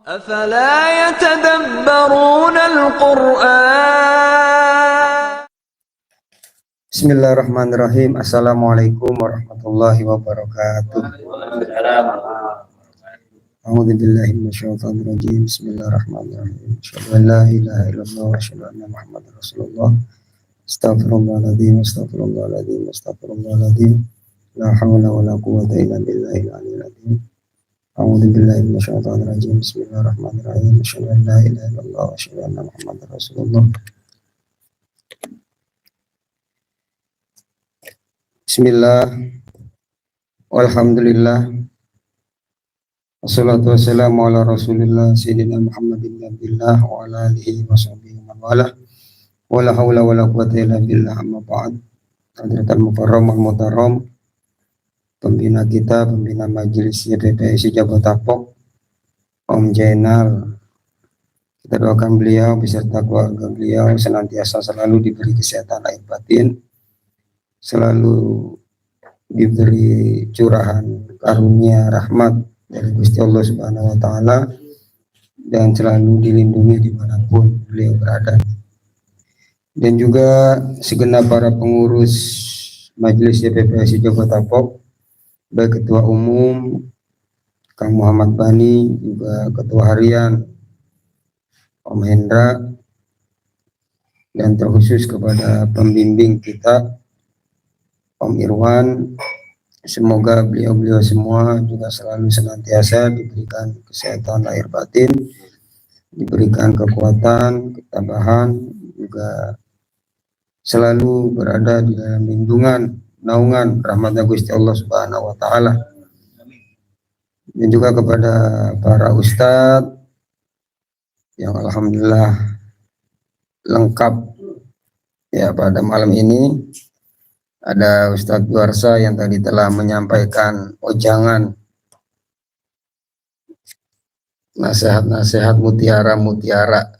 أفلا يتدبرون القرآن. Bismillahirrahmanirrahim. Assalamualaikum warahmatullahi wabarakatuh. A'udzubillahi minasyaitonir rajim. Bismillahirrahmanirrahim. Asyhadu an la ilaha illallah wa asyhadu anna Muhammadar Rasulullah. Astaghfirullahaladzim, astaghfirullahaladzim, astaghfirullahaladzim. La haula wa la quwwata illa billahil aliyyil azim. A'udzubillahi minasyaitonir rajim. Bismillahirrahmanirrahim. Asyhadu an la ilaha illallah wa asyhadu anna Muhammadar Rasulullah. Bismillah, walhamdulillah, wassalatu wassalamu ala rasulillah sayyidina Muhammadin nabiillah wa ala alihi wa sahbihi wa wala wala hawla wala quwwata illa billah amma ba'd. Hadratul mukarram wal mutarram, pembina kita, pembina majelis YPPSI Jabotabek, Om Jainal, kita doakan beliau beserta keluarga beliau senantiasa selalu diberi kesehatan lahir batin, selalu diberi curahan karunia rahmat dari Gusti Allah Subhanahu wa taala, dan selalu dilindungi dimanapun beliau berada. Dan juga segenap para pengurus Majelis YPPSI Jabotabek, baik Ketua Umum Kang Muhammad Bani, juga Ketua Harian Om Hendra, dan terkhusus kepada pembimbing kita Om Irwan. Semoga beliau-beliau semua juga selalu senantiasa diberikan kesehatan lahir batin, diberikan kekuatan, ketabahan, juga selalu berada di dalam lindungan, naungan rahmatnya Gusti Allah Subhanahu wa taala. Dan juga kepada para ustadz yang alhamdulillah lengkap ya pada malam ini. Ada Ustadz Duarsa yang tadi telah menyampaikan ujangan nasihat-nasihat mutiara-mutiara,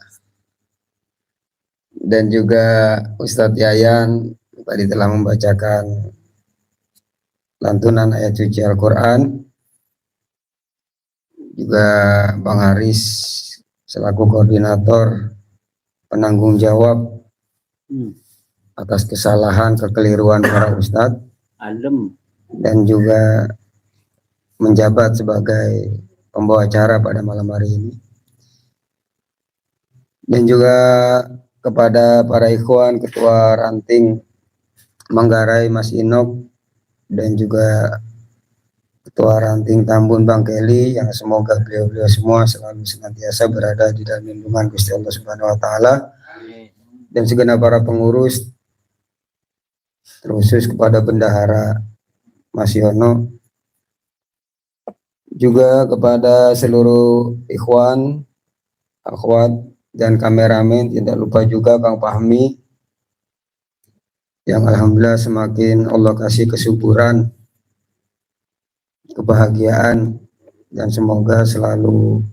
dan juga Ustadz Yayan tadi telah membacakan lantunan ayat suci Al-Quran. Juga Bang Haris selaku koordinator penanggung jawab atas kesalahan, kekeliruan para ustadz, dan juga menjabat sebagai pembawa acara pada malam hari ini. Dan juga kepada para ikhwan, Ketua Ranting Manggarai Mas Inok, dan juga Ketua Ranting Tambun Bang Kelly, yang semoga beliau-beliau semua selalu senantiasa berada di dalam lindungan Gusti Allah Subhanahu wa taala. Dan segenap para pengurus, terkhusus kepada Bendahara Mas Yono, juga kepada seluruh ikhwan, akhwat, dan kameramen, tidak lupa juga Kang Fahmi, yang alhamdulillah semakin Allah kasih kesuburan, kebahagiaan, dan semoga selalu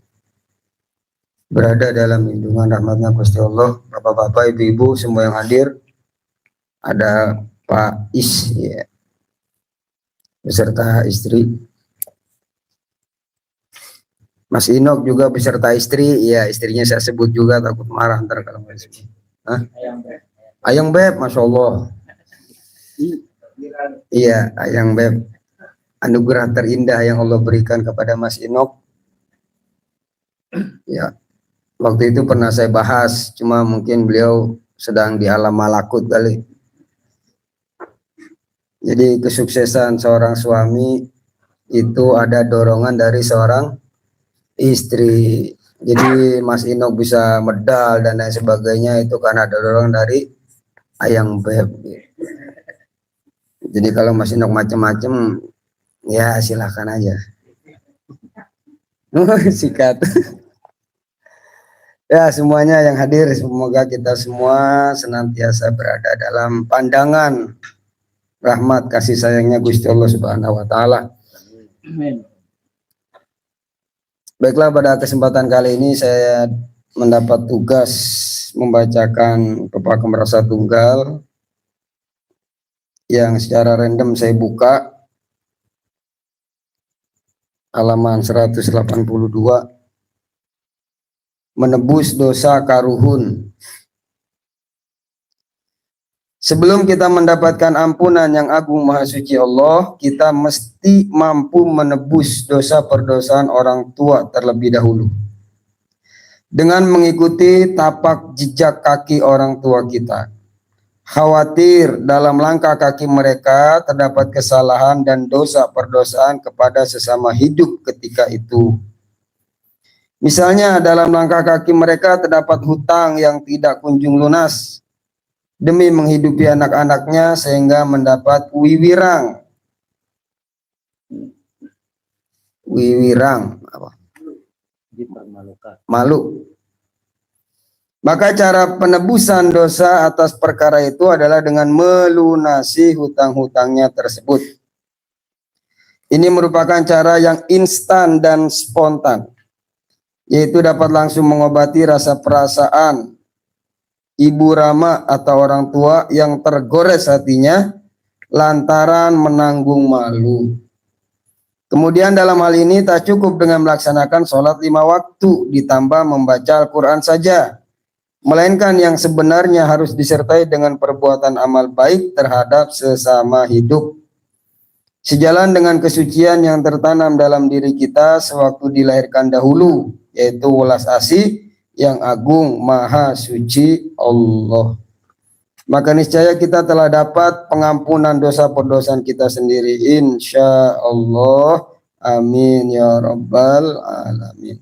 berada dalam lindungan rahmatnya Gusti Allah. Bapak-bapak, ibu-ibu semua yang hadir, ada Pak Is ya, beserta istri, Mas Inok juga beserta istri, ya istrinya saya sebut juga takut marah ntar kalau nggak disebut. Ayang Beb, Masya Allah. Iya, Ayang Beb, anugerah terindah yang Allah berikan kepada Mas Inok. Ya, waktu itu pernah saya bahas, cuma mungkin beliau sedang di alam malakut kali. Jadi kesuksesan seorang suami itu ada dorongan dari seorang istri. Jadi Mas Inok bisa medal dan lain sebagainya itu karena ada dorongan dari Ayang Beb. Jadi kalau Mas Inok macam-macam, ya silahkan aja. Sikat. Ya, semuanya yang hadir, semoga kita semua senantiasa berada dalam pandangan rahmat kasih sayangnya Gusti Allah Subhanahu wa taala. Amin. Baiklah, pada kesempatan kali ini saya mendapat tugas membacakan Pepakem Rasa Tunggal yang secara random saya buka halaman 182 menebus dosa karuhun. Sebelum kita mendapatkan ampunan yang agung maha suci Allah, kita mesti mampu menebus dosa perdosaan orang tua terlebih dahulu. Dengan mengikuti tapak jejak kaki orang tua kita. Khawatir dalam langkah kaki mereka terdapat kesalahan dan dosa perdosaan kepada sesama hidup ketika itu. Misalnya dalam langkah kaki mereka terdapat hutang yang tidak kunjung lunas demi menghidupi anak-anaknya sehingga mendapat wiwirang. Wiwirang apa? Malu. Maka cara penebusan dosa atas perkara itu adalah dengan melunasi hutang-hutangnya tersebut. Ini merupakan cara yang instan dan spontan, yaitu dapat langsung mengobati rasa perasaan ibu Rama atau orang tua yang tergores hatinya lantaran menanggung malu. Kemudian dalam hal ini tak cukup dengan melaksanakan sholat 5 waktu ditambah membaca Al-Quran saja, melainkan yang sebenarnya harus disertai dengan perbuatan amal baik terhadap sesama hidup. Sejalan dengan kesucian yang tertanam dalam diri kita sewaktu dilahirkan dahulu, yaitu welas asih yang agung maha suci Allah. Maka niscaya kita telah dapat pengampunan dosa perdosaan kita sendiri, insya Allah. Amin ya rabbal alamin.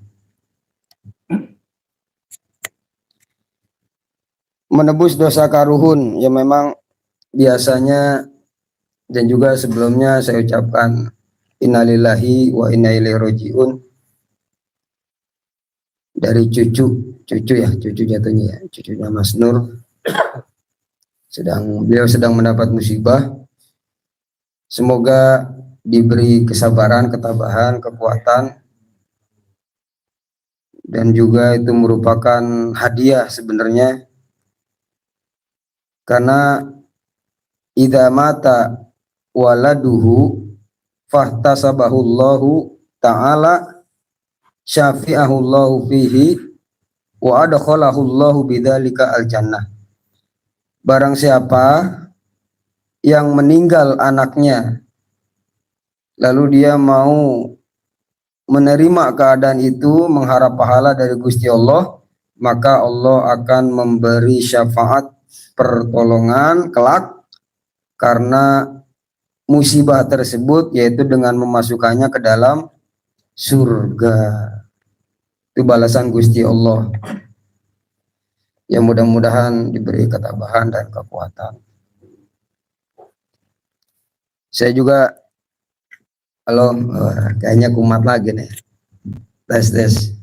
Menebus dosa karuhun, ya memang biasanya dan juga sebelumnya saya ucapkan innalillahi wa inna ilaihi rajiun dari cucu jatuhnya ya, cucunya Mas Nur. Beliau sedang mendapat musibah. Semoga diberi kesabaran, ketabahan, kekuatan, dan juga itu merupakan hadiah sebenarnya, karena idza mata waladuhu fahtasabahullahu ta'ala syafi'ahullahu fihi wa adkhalahullahu bidzalika al-jannah. Barang siapa yang meninggal anaknya lalu dia mau menerima keadaan itu mengharap pahala dari Gusti Allah, maka Allah akan memberi syafaat pertolongan kelak karena musibah tersebut, yaitu dengan memasukkannya ke dalam surga. Itu balasan Gusti Allah. Ya mudah-mudahan diberi ketabahan dan kekuatan. Saya juga, halo, kayaknya kumat lagi nih. Tes.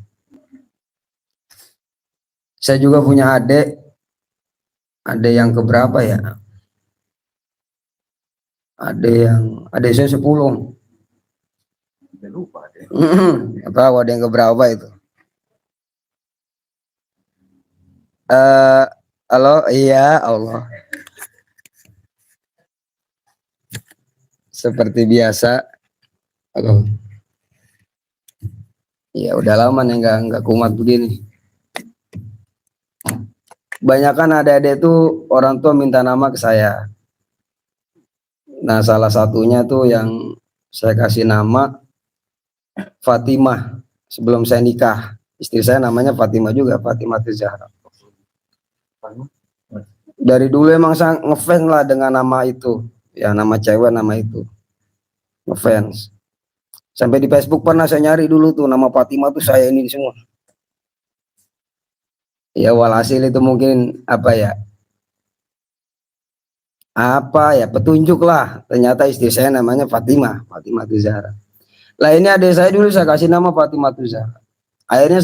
Saya juga punya adik yang keberapa ya? Adik saya 10. Lupa deh. Tahu ada yang keberapa itu? Halo, iya Allah. Seperti biasa. Halo. Ya udah lama nih nggak kumat begini. Banyakan adik-adik itu orang tua minta nama ke saya. Nah, salah satunya tuh yang saya kasih nama Fatimah sebelum saya nikah. Istri saya namanya Fatimah juga, Fatimah Zahra. Dari dulu emang saya ngefans lah dengan nama itu, ya nama cewek nama itu, ngefans. Sampai di Facebook pernah saya nyari dulu tuh nama Fatimah tuh saya ini semua. Ya walhasil itu mungkin apa ya petunjuk lah, ternyata istri saya namanya Fatimah Zahra. Lah ini adik saya dulu saya kasih nama Fatimah Zahra. Akhirnya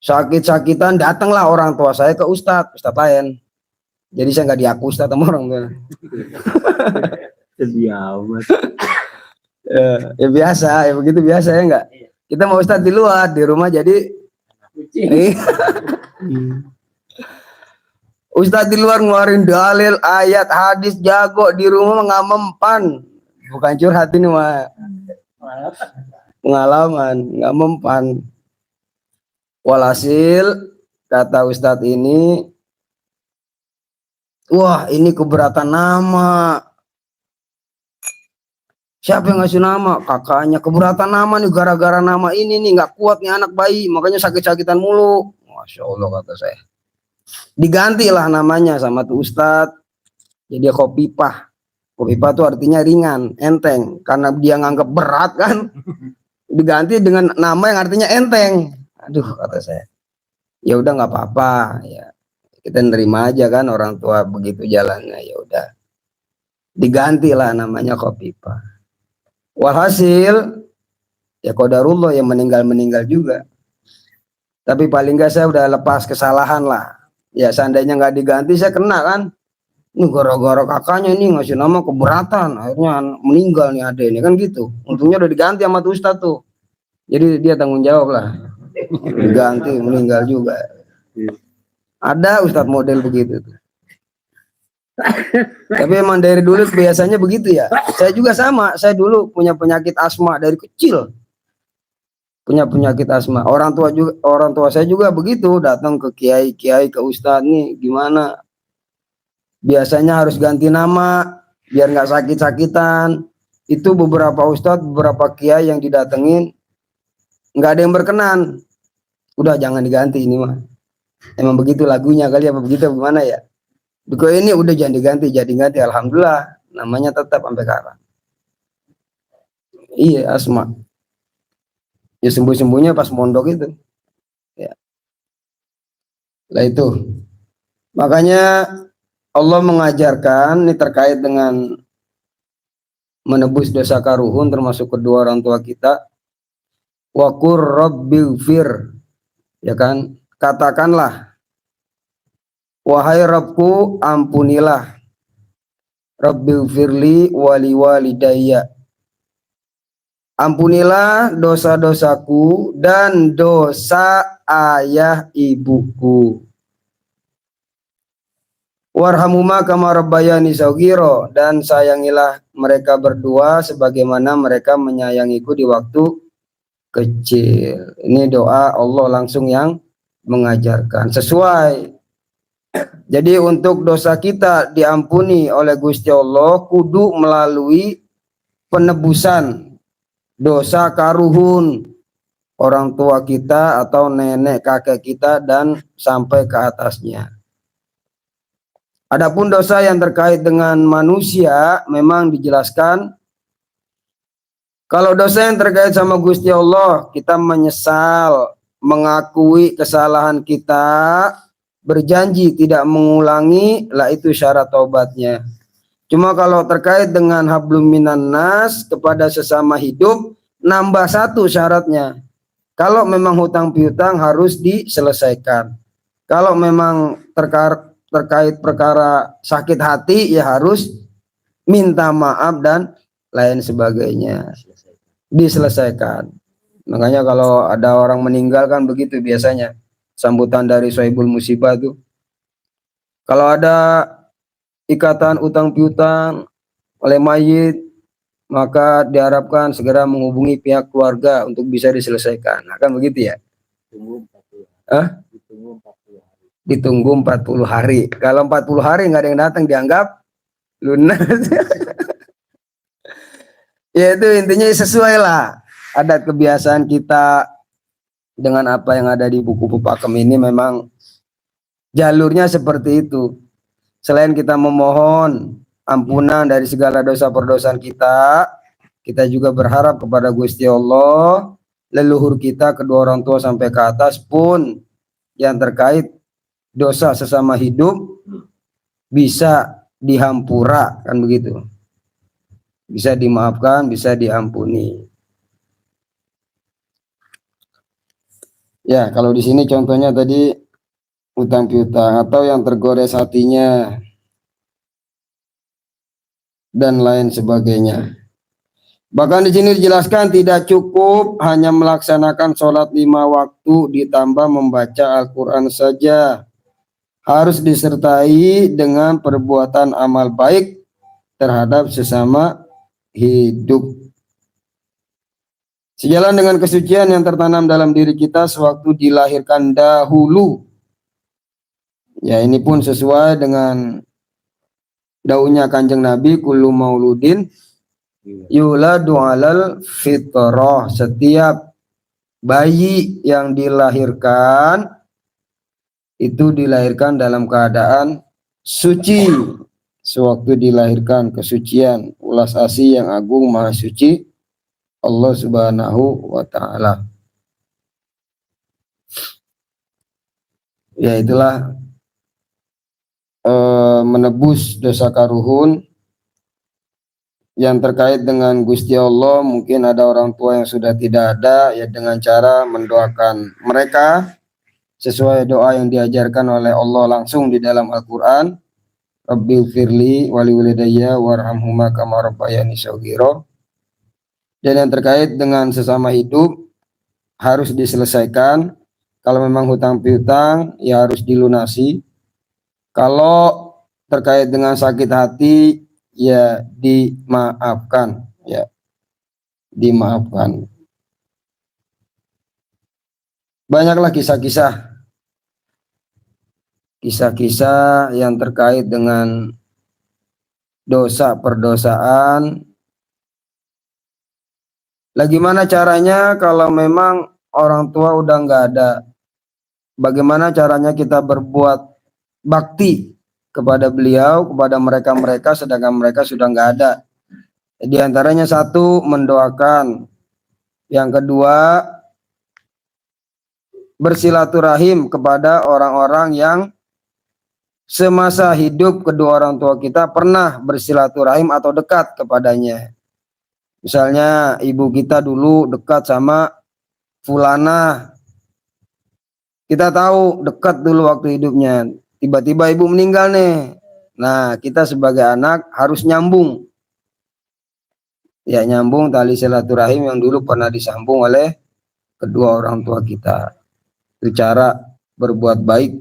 sakit-sakitan datanglah orang tua saya ke Ustadz lain. Jadi saya nggak diaku Ustadz sama orang tua. Ya biasa, ya begitu biasa ya enggak. Kita mau Ustadz di luar, di rumah jadi Ustadz di luar ngeluarin dalil, ayat, hadis, jago, di rumah nggak mempan. Bukan curhat ini mah. Pengalaman, nggak mempan. Walhasil kata Ustadz ini, wah ini keberatan nama. Siapa yang ngasih nama? Kakaknya. Keberatan nama nih, gara-gara nama ini nih nggak kuat nih anak bayi, makanya sakit-sakitan mulu. Masya Allah kata saya. Digantilah namanya sama tuh Ustadz. Jadi Khofifah. Khofifah tuh artinya ringan, enteng. Karena dia nganggap berat kan, diganti dengan nama yang artinya enteng. Aduh kata saya. Ya udah nggak apa-apa. Ya kita nerima aja kan, orang tua begitu jalannya. Ya udah. Digantilah namanya Khofifah. Walhasil ya qadarullah yang meninggal juga. Tapi paling nggak saya udah lepas kesalahan lah. Ya seandainya nggak diganti saya kena kan. Ini gara-gara kakaknya ini ngasih nama keberatan, akhirnya meninggal nih adek ini kan gitu. Untungnya udah diganti sama tuh Ustadz tuh. Jadi dia tanggung jawab lah. Diganti meninggal juga. Ada Ustadz model begitu tuh. Tapi emang dari dulu biasanya begitu ya. Saya juga sama. Saya dulu punya penyakit asma dari kecil. Punya penyakit asma. Orang tua saya juga begitu, datang ke kiai ke ustadz nih gimana? Biasanya harus ganti nama biar nggak sakit-sakitan. Itu beberapa ustadz, beberapa kiai yang didatengin nggak ada yang berkenan. Udah jangan diganti ini mah. Emang begitu lagunya kali apa begitu gimana ya? Duko ini udah jangan diganti, jadi ganti. Alhamdulillah namanya tetap sampai sekarang. Iya asma. Ya sembuh-sembuhnya pas mondok itu. Ya. Lah itu. Makanya Allah mengajarkan ini terkait dengan menebus dosa karuhun termasuk kedua orang tua kita. Wa qur rabbighfir. Ya kan? Katakanlah wahai Rabbku ampunilah. Rabbighfirli wali walidayya. Ampunilah dosa-dosaku dan dosa ayah ibuku. Warhamuma kama rabbayani shaghira, dan sayangilah mereka berdua sebagaimana mereka menyayangiku di waktu kecil. Ini doa Allah langsung yang mengajarkan sesuai. Jadi untuk dosa kita diampuni oleh Gusti Allah kudu melalui penebusan dosa karuhun orang tua kita atau nenek kakek kita dan sampai ke atasnya. Adapun dosa yang terkait dengan manusia memang dijelaskan. Kalau dosa yang terkait sama Gusti Allah, kita menyesal, mengakui kesalahan kita, berjanji tidak mengulangi, lah itu syarat taubatnya. Cuma kalau terkait dengan hablum minan nas kepada sesama hidup, nambah satu syaratnya. Kalau memang hutang piutang harus diselesaikan. Kalau memang terkait perkara sakit hati ya harus minta maaf dan lain sebagainya. Diselesaikan. Makanya kalau ada orang meninggal kan begitu biasanya. Sambutan dari Sohibul Musibah tuh. Kalau ada ikatan utang piutang oleh mayit, maka diharapkan segera menghubungi pihak keluarga untuk bisa diselesaikan. Nah, kan begitu ya? Ditunggu 40 hari. Kalau 40 hari nggak ada yang datang dianggap lunas. Ya itu intinya sesuai lah. Adat kebiasaan kita dengan apa yang ada di buku Pakem ini memang jalurnya seperti itu. Selain kita memohon ampunan dari segala dosa perdosaan kita, kita juga berharap kepada Gusti Allah, leluhur kita, kedua orang tua sampai ke atas pun yang terkait dosa sesama hidup bisa dihampura, kan begitu. Bisa dimaafkan, bisa diampuni. Ya, kalau di sini contohnya tadi utang piutang atau yang tergores hatinya dan lain sebagainya. Bahkan di sini dijelaskan tidak cukup hanya melaksanakan sholat 5 waktu ditambah membaca Al-Quran saja. Harus disertai dengan perbuatan amal baik terhadap sesama hidup. Sejalan dengan kesucian yang tertanam dalam diri kita sewaktu dilahirkan dahulu. Ya, ini pun sesuai dengan daunya Kanjeng Nabi, kullu mauludin yuladu alal fitrah. Setiap bayi yang dilahirkan itu dilahirkan dalam keadaan suci. Sewaktu dilahirkan kesucian, ulas asih yang agung maha suci Allah Subhanahu wa ta'ala. Ya, itulah menebus dosa karuhun yang terkait dengan Gusti Allah. Mungkin ada orang tua yang sudah tidak ada, ya dengan cara mendoakan mereka sesuai doa yang diajarkan oleh Allah langsung di dalam Al-Quran. Rabbil firli wali walidayya warhamhuma kama rabbayani shaghira. Dan yang terkait dengan sesama hidup harus diselesaikan. Kalau memang hutang piutang ya harus dilunasi. Kalau terkait dengan sakit hati ya dimaafkan, ya dimaafkan. Banyaklah kisah-kisah yang terkait dengan dosa perdosaan. Bagaimana caranya kalau memang orang tua udah nggak ada? Bagaimana caranya kita berbuat bakti kepada beliau, kepada mereka sedangkan mereka sudah nggak ada? Di antaranya satu, mendoakan. Yang kedua, bersilaturahim kepada orang-orang yang semasa hidup kedua orang tua kita pernah bersilaturahim atau dekat kepadanya. Misalnya ibu kita dulu dekat sama fulana. Kita tahu dekat dulu waktu hidupnya. Tiba-tiba ibu meninggal nih. Nah, kita sebagai anak harus nyambung. Ya, nyambung tali silaturahim yang dulu pernah disambung oleh kedua orang tua kita. Itu cara berbuat baik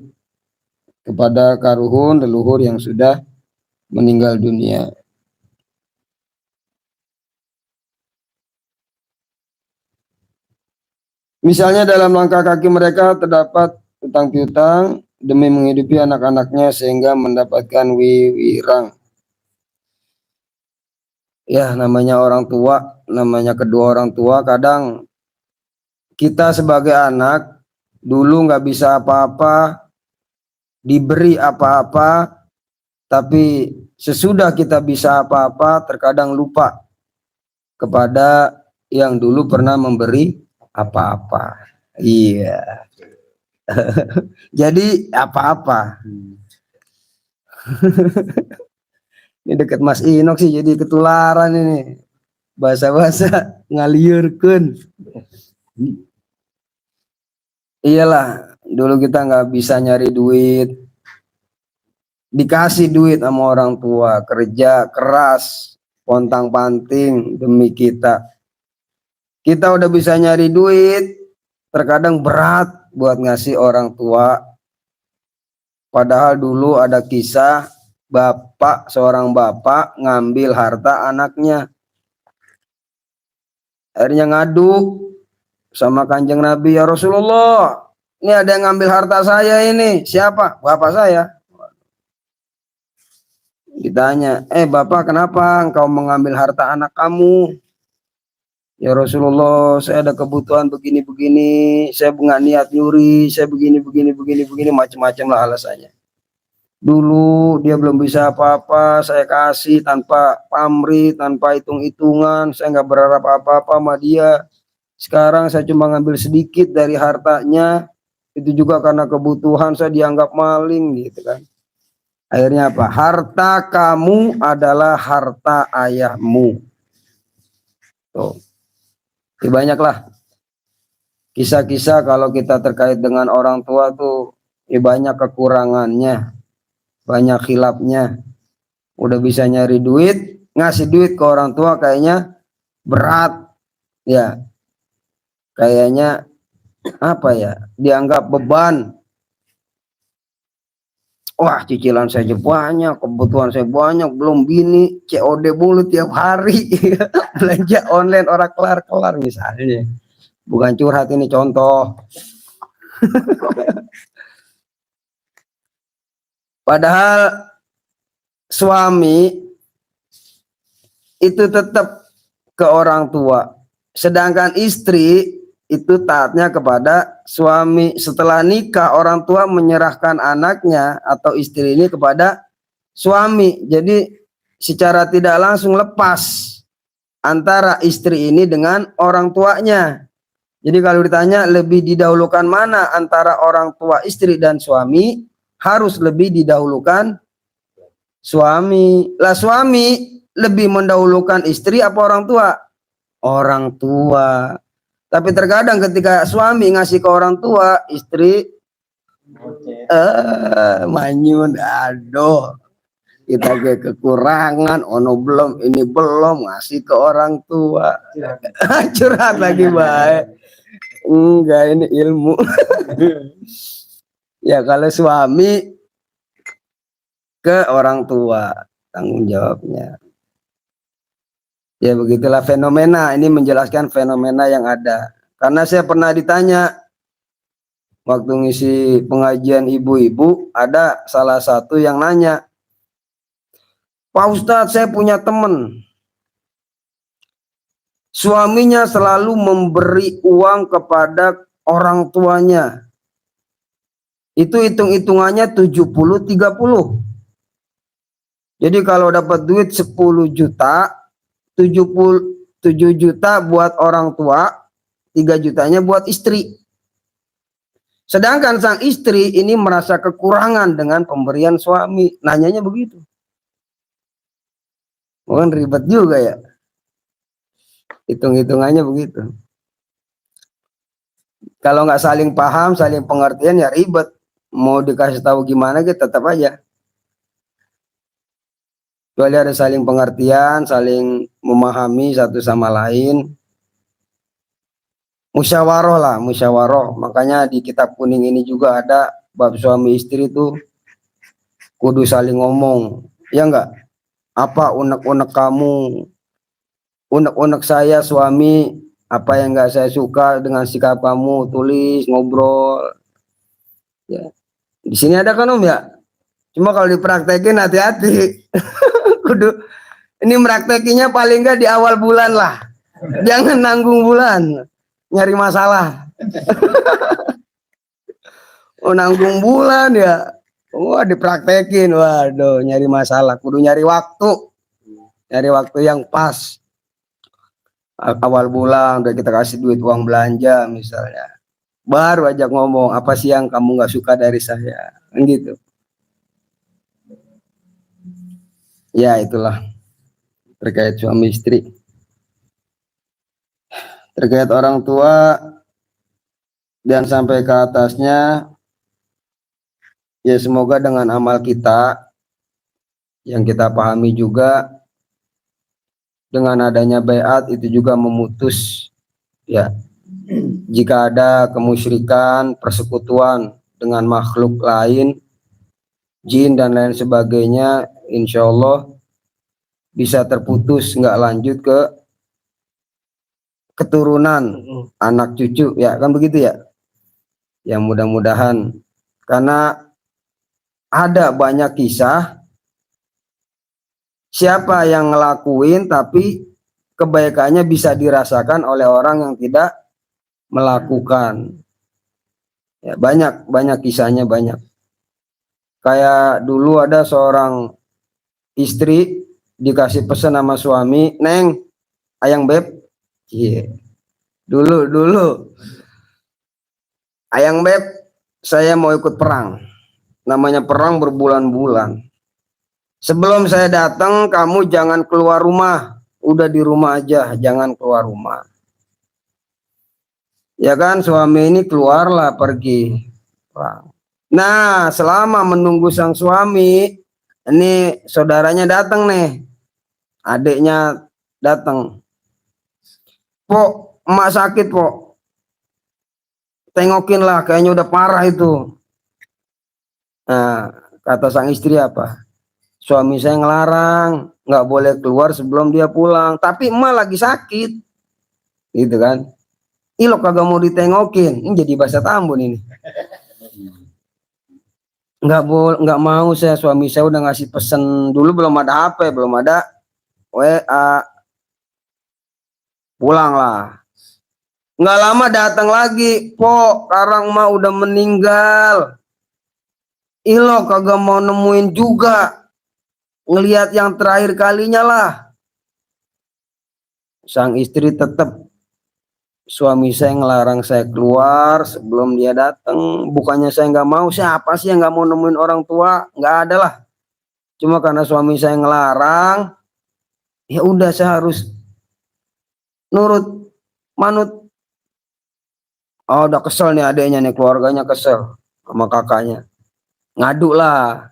kepada karuhun leluhur yang sudah meninggal dunia. Misalnya dalam langkah kaki mereka terdapat utang piutang demi menghidupi anak-anaknya sehingga mendapatkan wiwirang. Ya, namanya orang tua, namanya kedua orang tua, kadang kita sebagai anak dulu nggak bisa apa-apa, diberi apa-apa, tapi sesudah kita bisa apa-apa terkadang lupa kepada yang dulu pernah memberi apa-apa. Iya. Jadi apa-apa. Ini dekat Mas Inok sih jadi ketularan ini. Bahasa-bahasa ngaliurkeun. Iyalah, dulu kita nggak bisa nyari duit. Dikasih duit sama orang tua, kerja keras, pontang-panting demi kita. Kita udah bisa nyari duit, terkadang berat buat ngasih orang tua. Padahal dulu ada kisah seorang bapak ngambil harta anaknya. Akhirnya ngadu sama Kanjeng Nabi, ya Rasulullah, ini ada yang ngambil harta saya ini. Siapa? Bapak saya. Ditanya, bapak kenapa engkau mengambil harta anak kamu? Ya Rasulullah, saya ada kebutuhan begini-begini, saya nggak niat nyuri, saya begini, macam-macam lah alasannya. Dulu dia belum bisa apa-apa, saya kasih tanpa pamrih, tanpa hitung-hitungan, saya nggak berharap apa-apa sama dia. Sekarang saya cuma ngambil sedikit dari hartanya, itu juga karena kebutuhan saya dianggap maling gitu kan. Akhirnya apa? Harta kamu adalah harta ayahmu. Tuh. Banyaklah kisah-kisah kalau kita terkait dengan orang tua tuh banyak kekurangannya, banyak khilafnya. Udah bisa nyari duit, ngasih duit ke orang tua kayaknya berat ya, kayaknya apa ya, dianggap beban. Wah, cicilan saya banyak, kebutuhan saya banyak, belum bini, COD mulu tiap hari. Belanja online orang kelar-kelar misalnya. Bukan curhat, ini contoh. Padahal suami itu tetap ke orang tua, sedangkan istri itu taatnya kepada suami. Setelah nikah, orang tua menyerahkan anaknya atau istri ini kepada suami. Jadi secara tidak langsung lepas antara istri ini dengan orang tuanya. Jadi kalau ditanya lebih didahulukan mana antara orang tua istri dan suami, harus lebih didahulukan suami. Lah suami lebih mendahulukan istri apa orang tua? Orang tua. Tapi terkadang ketika suami ngasih ke orang tua, istri manyun, aduh, kita ke kekurangan, ono belum, ini belum, ngasih ke orang tua. Curhat lagi baik. Enggak, ini ilmu. Ya kalau suami ke orang tua, tanggung jawabnya. Ya begitulah fenomena, ini menjelaskan fenomena yang ada. Karena saya pernah ditanya, waktu ngisi pengajian ibu-ibu, ada salah satu yang nanya, Pak Ustadz, saya punya teman, suaminya selalu memberi uang kepada orang tuanya. Itu hitung-hitungannya 70-30. Jadi kalau dapat duit 10 juta, 7 juta buat orang tua, 3 jutanya buat istri. Sedangkan sang istri ini merasa kekurangan dengan pemberian suami. Nanyanya begitu. Bukan ribet juga ya. Hitung-hitungannya begitu. Kalau nggak saling paham, saling pengertian ya ribet. Mau dikasih tahu gimana gitu tetap aja. Kecuali ada saling pengertian, saling memahami satu sama lain. Musyawarah lah, musyawarah. Makanya di kitab kuning ini juga ada bab suami istri itu kudu saling ngomong. Ya enggak? Apa unek-unek kamu, unek-unek saya suami, apa yang enggak saya suka dengan sikap kamu, tulis, ngobrol. Ya. Di sini ada kan Om ya? Cuma kalau dipraktekin hati-hati. Kudu ini praktekinya paling enggak di awal bulan lah. Jangan nanggung bulan. Nyari masalah. Oh, nanggung bulan ya. Wah, dipraktekin. Waduh, nyari masalah. Kudu nyari waktu. Nyari waktu yang pas. Awal bulan udah kita kasih duit uang belanja misalnya. Baru aja ngomong, apa sih yang kamu nggak suka dari saya? Kan gitu. Ya, itulah terkait suami istri. Terkait orang tua dan sampai ke atasnya, ya semoga dengan amal kita yang kita pahami juga, dengan adanya baiat itu juga memutus ya jika ada kemusyrikan, persekutuan dengan makhluk lain, jin dan lain sebagainya, insya Allah bisa terputus, nggak lanjut ke keturunan, anak cucu, ya kan begitu ya. Yang mudah-mudahan, karena ada banyak kisah siapa yang ngelakuin tapi kebaikannya bisa dirasakan oleh orang yang tidak melakukan. Ya, banyak kisahnya banyak. Kayak dulu ada seorang istri dikasih pesan sama suami, Neng, ayang beb, dulu, ayang beb, saya mau ikut perang. Namanya perang berbulan-bulan. Sebelum saya datang, kamu jangan keluar rumah. Udah di rumah aja, jangan keluar rumah. Ya kan, suami ini keluarlah pergi perang. Nah, selama menunggu sang suami, ini saudaranya datang nih. Adiknya datang. Pok, emak sakit, Pok. Tengokin lah, kayaknya udah parah itu. Nah, kata sang istri apa? Suami saya ngelarang, nggak boleh keluar sebelum dia pulang. Tapi emak lagi sakit, gitu kan? Ilo kagak mau ditengokin. Ini jadi bahasa Tambun ini. Nggak mau saya, suami saya udah ngasih pesen dulu, belum ada HP, belum ada WA. Pulanglah. Nggak lama datang lagi, po Karang mah udah meninggal. Ilo kagak mau nemuin juga, ngelihat yang terakhir kalinya lah. Sang istri tetap, suami saya ngelarang saya keluar sebelum dia datang. Bukannya saya nggak mau, siapa sih yang nggak mau nemuin orang tua? Nggak ada lah. Cuma karena suami saya ngelarang, ya udah saya harus nurut, manut. Oh, udah kesel nih adeknya nih, keluarganya kesel sama kakaknya. Ngadu lah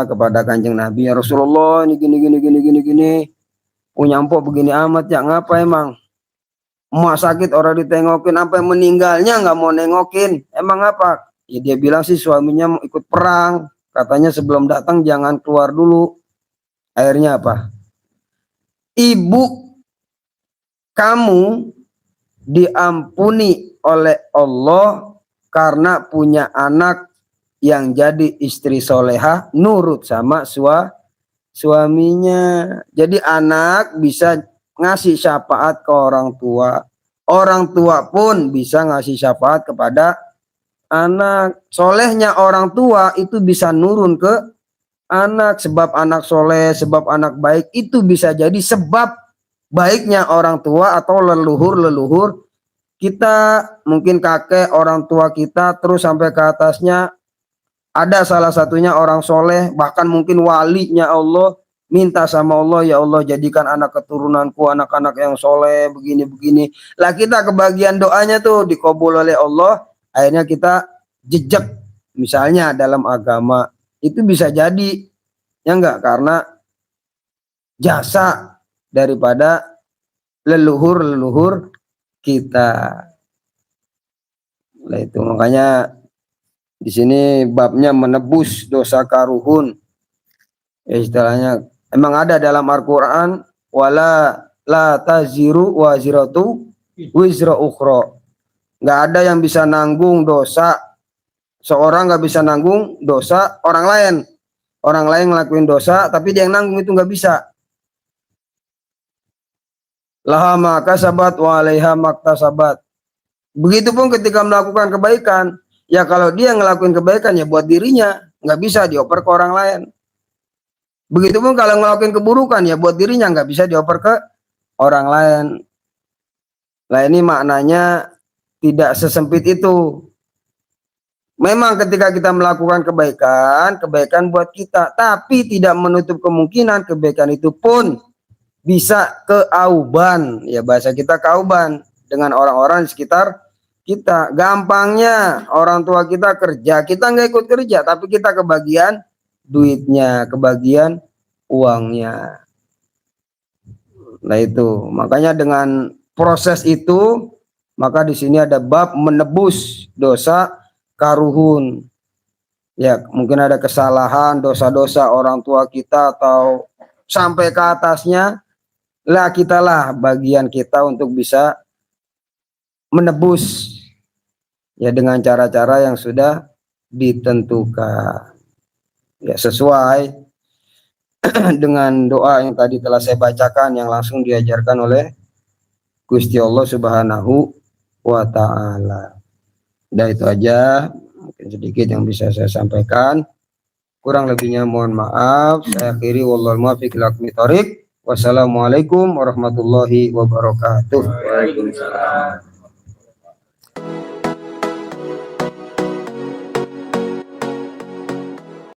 kepada Kanjeng Nabi, ya Rasulullah, ini gini. Punya empok begini amat ya, ngapa emang? Emak sakit orang ditengokin, sampai meninggalnya nggak mau nengokin. Emang apa? Ya dia bilang sih suaminya mau ikut perang. Katanya sebelum datang jangan keluar dulu. Akhirnya apa? Ibu kamu diampuni oleh Allah karena punya anak yang jadi istri solehah, nurut sama suaminya. Jadi anak bisa ngasih syafaat ke orang tua. Orang tua pun bisa ngasih syafaat kepada anak. Solehnya orang tua itu bisa nurun ke anak. Sebab anak soleh, sebab anak baik itu bisa jadi sebab baiknya orang tua atau leluhur kita. Mungkin kakek orang tua kita terus sampai ke atasnya ada salah satunya orang soleh, bahkan mungkin walinya Allah, minta sama Allah, ya Allah jadikan anak keturunanku anak-anak yang soleh begini. Lah kita kebagian doanya tuh dikabul oleh Allah, akhirnya kita jejak misalnya dalam agama. Itu bisa jadi, ya enggak, karena jasa daripada leluhur kita. Nah itu makanya di sini babnya menebus dosa karuhun. Istilahnya emang ada dalam Al-Qur'an, wala la taziru waziratu wizra ukhra. Nggak ada yang bisa nanggung dosa. Seorang nggak bisa nanggung dosa orang lain. Orang lain ngelakuin dosa tapi dia yang nanggung, itu nggak bisa. Laha ma kasabat wa 'alaiha maktasabat. Begitupun ketika melakukan kebaikan, ya kalau dia ngelakuin kebaikan ya buat dirinya, nggak bisa dioper ke orang lain. Begitupun kalau ngelakuin keburukan ya buat dirinya, nggak bisa dioper ke orang lain. Nah ini maknanya tidak sesempit itu. Memang ketika kita melakukan kebaikan buat kita, tapi tidak menutup kemungkinan kebaikan itu pun bisa keauban, ya bahasa kita kauban dengan orang-orang di sekitar kita. Gampangnya orang tua kita kerja, kita nggak ikut kerja, tapi kita kebagian duitnya, kebagian uangnya. Nah itu makanya dengan proses itu, maka di sini ada bab menebus dosa karuhun. Ya mungkin ada kesalahan, dosa-dosa orang tua kita atau sampai ke atasnya, lah kita lah bagian kita untuk bisa menebus ya dengan cara-cara yang sudah ditentukan. Ya sesuai dengan doa yang tadi telah saya bacakan yang langsung diajarkan oleh Gusti Allah Subhanahu wa ta'ala. Udah itu aja mungkin sedikit yang bisa saya sampaikan. Kurang lebihnya mohon maaf. Saya akhiri, wallahul muwaffiq ila aqwamit thoriq. Wassalamualaikum warahmatullahi wabarakatuh. Waalaikumsalam.